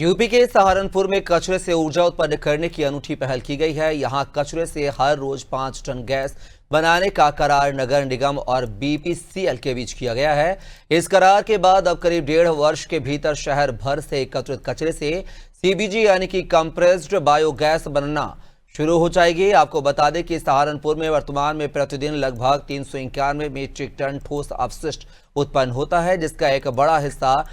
UP के सहारनपुर में कचरे से ऊर्जा उत्पन्न करने की अनूठी पहल की गई है। यहां कचरे से हर रोज 5 टन गैस बनाने का करार नगर निगम और बीपीसीएल के बीच किया गया है। इस करार के बाद अब करीब 1.5 वर्ष के भीतर शहर भर से एकत्रित कचरे से सीबीजी यानी कि कंप्रेस्ड बायोगैस बनना शुरू हो जाएगी। आपको बता दें कि सहारनपुर में वर्तमान में प्रतिदिन लगभग 391 मीट्रिक टन ठोस अपशिष्ट उत्पन्न होता है, जिसका एक बड़ा हिस्सा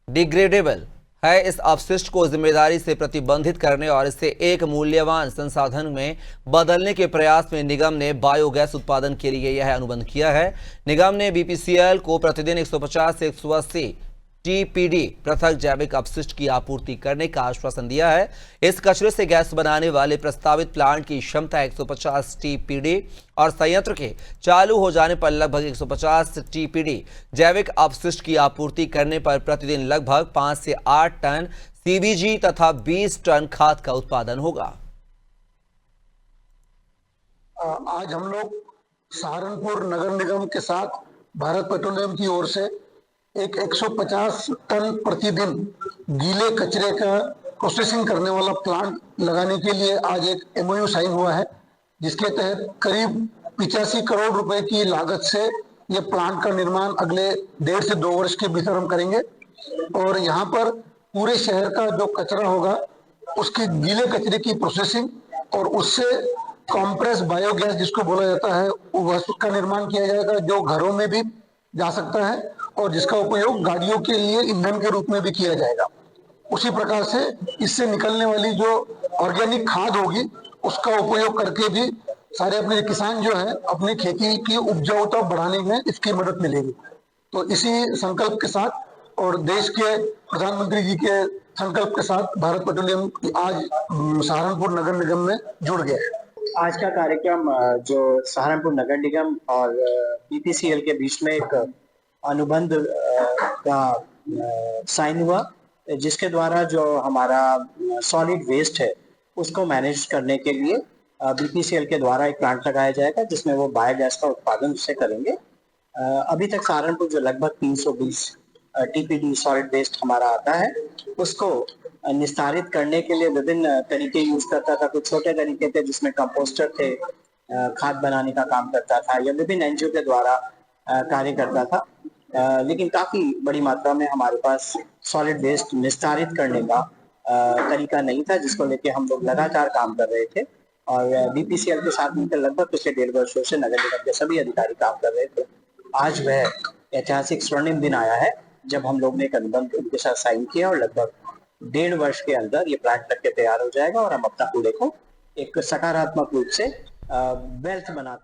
डिग्रेडेबल है। इस अपशिष्ट को जिम्मेदारी से प्रतिबंधित करने और इसे एक मूल्यवान संसाधन में बदलने के प्रयास में निगम ने बायोगैस उत्पादन के लिए यह अनुबंध किया है। निगम ने बीपीसीएल को प्रतिदिन 150 से 180 टीपीडी पृथक जैविक अपशिष्ट की आपूर्ति करने का आश्वासन दिया है। इस कचरे से गैस बनाने वाले प्रस्तावित प्लांट की क्षमता 150 टीपीडी और संयंत्र के चालू हो जाने पर लगभग 150 टीपीडी जैविक अपशिष्ट की आपूर्ति करने पर प्रतिदिन लगभग 5 से 8 टन सीबीजी तथा 20 टन खाद का उत्पादन होगा। आज हम लोग सहारनपुर नगर निगम के साथ भारत पेट्रोलियम की ओर से एक 150 टन प्रतिदिन गीले कचरे का प्रोसेसिंग करने वाला प्लांट लगाने के लिए आज एक एमओयू साइन हुआ है, जिसके तहत करीब 85 करोड़ रुपए की लागत से ये प्लांट का निर्माण अगले 1.5 से 2 वर्ष के भीतर हम करेंगे। और यहाँ पर पूरे शहर का जो कचरा होगा उसके गीले कचरे की प्रोसेसिंग और उससे कॉम्प्रेस बायोगैस जिसको बोला जाता है उसका निर्माण किया जाएगा, जो घरों में भी जा सकता है और जिसका उपयोग गाड़ियों के लिए ईंधन के रूप में भी किया जाएगा। उसी प्रकार से इससे निकलने वाली जो ऑर्गेनिक खाद होगी उसका उपयोग करके भी सारे अपने किसान जो है अपनी खेती की उपजाऊता बढ़ाने में इसकी मदद मिलेगी। तो इसी संकल्प के साथ और देश के प्रधानमंत्री जी के संकल्प के साथ भारत पेट्रोलियम आज सहारनपुर नगर निगम में जुड़ गया है। आज का कार्यक्रम जो सहारनपुर नगर निगम और बीपीसीएल के बीच में एक अनुबंध का साइन हुआ, जिसके द्वारा जो हमारा सॉलिड वेस्ट है उसको मैनेज करने के लिए बीपीसीएल के द्वारा एक प्लांट लगाया जाएगा, जिसमें वो बायोगैस का उत्पादन उससे करेंगे। अभी तक सहारनपुर जो लगभग 320 टीपीडी सॉलिड वेस्ट हमारा आता है, उसको निस्तारित करने के लिए विभिन्न तरीके यूज करता था। कुछ छोटे तरीके थे जिसमें कंपोस्टर थे, खाद बनाने का काम करता था, या विभिन्न एनजीओ के द्वारा कार्य करता था। लेकिन काफी बड़ी मात्रा में हमारे पास सॉलिड वेस्ट निस्तारित करने का तरीका नहीं था, जिसको लेके हम लोग लगातार काम कर रहे थे। और बीपीसीएल के साथ मिलकर लगभग पिछले 1.5 वर्षों से नगर निगम के सभी अधिकारी काम कर रहे थे। आज वह ऐतिहासिक स्वर्णिम दिन आया है जब हम लोग ने एक अनुबंध उनके साथ साइन किया और लगभग 1.5 वर्ष के अंदर ये प्लांट लग के तैयार हो जाएगा और हम अपना कूड़े को एक सकारात्मक रूप से वेल्थ बनाते